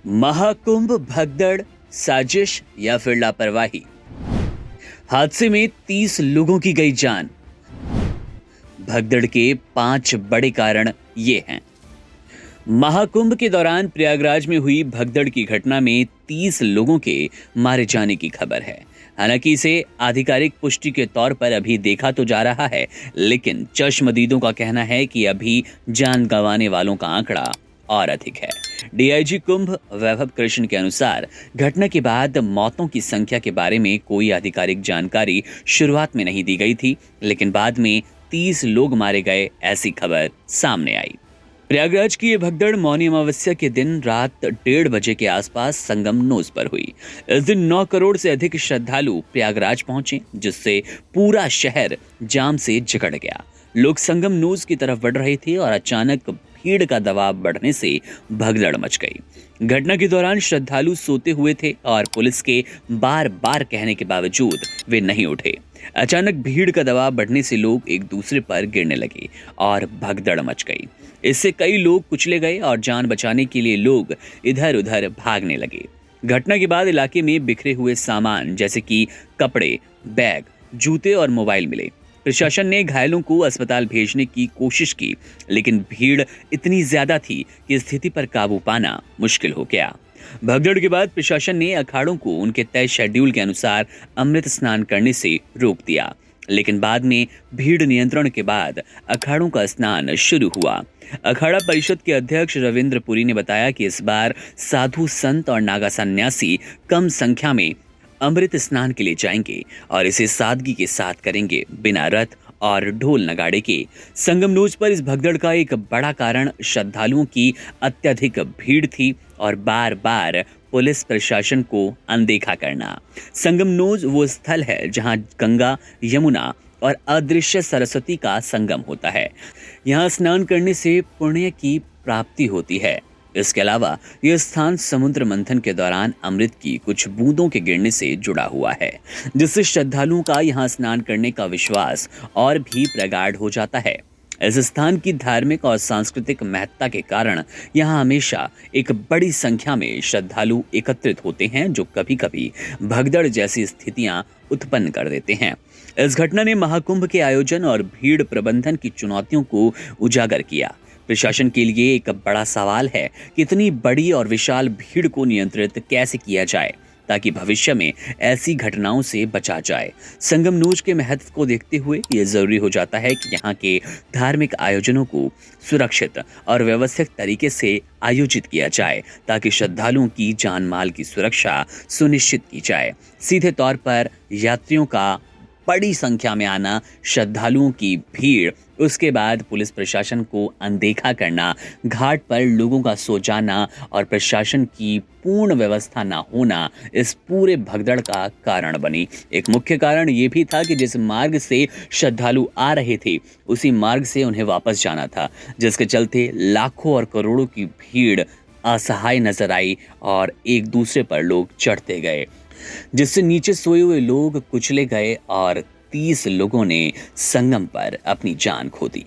महाकुंभ भगदड़, साजिश या फिर लापरवाही। हादसे में 30 लोगों की गई जान। भगदड़ के 5 बड़े कारण ये हैं। महाकुंभ के दौरान प्रयागराज में हुई भगदड़ की घटना में 30 लोगों के मारे जाने की खबर है। हालांकि इसे आधिकारिक पुष्टि के तौर पर अभी देखा तो जा रहा है, लेकिन चश्मदीदों का कहना है कि अभी जान गंवाने वालों का आंकड़ा और अधिक है। डीआईजी कुंभ वैभव कृष्ण के अनुसार घटना के बाद मौतों की संख्या के बारे में कोई आधिकारिक जानकारी शुरुआत में नहीं दी गई थी, लेकिन बाद में 30 लोग मारे गए ऐसी खबर सामने आई। प्रयागराज की ये भगदड़ मौनी अमावस्या के दिन रात 1:30 बजे के आसपास संगम नोज पर हुई। इस दिन 9 करोड़ से अधिक श्रद्धालु प्रयागराज पहुंचे, जिससे पूरा शहर जाम से जकड़ गया। लोग संगम नोज की तरफ बढ़ रहे थे और अचानक भीड़ का दबाव बढ़ने से भगदड़ मच गई। घटना के दौरान श्रद्धालु सोते हुए थे और पुलिस के बार बार कहने के बावजूद वे नहीं उठे। अचानक भीड़ का दबाव बढ़ने से लोग एक दूसरे पर गिरने लगे और भगदड़ मच गई। इससे कई लोग कुचले गए और जान बचाने के लिए लोग इधर उधर भागने लगे। घटना के बाद इलाके में बिखरे हुए सामान जैसे कि कपड़े, बैग, जूते और मोबाइल मिले। प्रशासन ने घायलों को अस्पताल भेजने की कोशिश की, लेकिन भीड़ इतनी ज्यादा थी कि स्थिति पर काबू पाना मुश्किल हो गया। भगदड़ के बाद प्रशासन ने अखाड़ों को उनके तय शेड्यूल के अनुसार अमृत स्नान करने से रोक दिया, लेकिन बाद में भीड़ नियंत्रण के बाद अखाड़ों का स्नान शुरू हुआ। अखाड़ा परिषद के अध्यक्ष रविंद्र पुरी ने बताया कि इस बार साधु संत और नागा सन्यासी कम संख्या में अमृत स्नान के लिए जाएंगे और इसे सादगी के साथ करेंगे, बिना रथ और ढोल नगाड़े के। संगम नोज पर इस भगदड़ का एक बड़ा कारण श्रद्धालुओं की अत्यधिक भीड़ थी और बार बार पुलिस प्रशासन को अनदेखा करना। संगम नोज वो स्थल है जहां गंगा, यमुना और अदृश्य सरस्वती का संगम होता है। यहाँ स्नान करने से पुण्य की प्राप्ति होती है। इसके अलावा यह स्थान समुद्र मंथन के दौरान अमृत की कुछ बूंदों के गिरने से जुड़ा हुआ है, जिससे श्रद्धालुओं का यहाँ स्नान करने का विश्वास और भी प्रगाढ़ हो जाता है। इस स्थान की धार्मिक और सांस्कृतिक महत्ता के कारण यहाँ हमेशा एक बड़ी संख्या में श्रद्धालु एकत्रित होते हैं, जो कभी कभी भगदड़ जैसी स्थितियां उत्पन्न कर देते हैं। इस घटना ने महाकुंभ के आयोजन और भीड़ प्रबंधन की चुनौतियों को उजागर किया। प्रशासन के लिए एक बड़ा सवाल है कि इतनी बड़ी और विशाल भीड़ को नियंत्रित कैसे किया जाए ताकि भविष्य में ऐसी घटनाओं से बचा जाए। संगम नोज के महत्व को देखते हुए ये जरूरी हो जाता है कि यहाँ के धार्मिक आयोजनों को सुरक्षित और व्यवस्थित तरीके से आयोजित किया जाए ताकि श्रद्धालुओं की जान माल की सुरक्षा सुनिश्चित की जाए। सीधे तौर पर यात्रियों का बड़ी संख्या में आना, श्रद्धालुओं की भीड़, उसके बाद पुलिस प्रशासन को अनदेखा करना, घाट पर लोगों का सो जाना और प्रशासन की पूर्ण व्यवस्था न होना इस पूरे भगदड़ का कारण बनी। एक मुख्य कारण ये भी था कि जिस मार्ग से श्रद्धालु आ रहे थे उसी मार्ग से उन्हें वापस जाना था, जिसके चलते लाखों और करोड़ों की भीड़ असहाय नजर आई और एक दूसरे पर लोग चढ़ते गए, जिससे नीचे सोए हुए लोग कुचले गए और 30 लोगों ने संगम पर अपनी जान खो दी।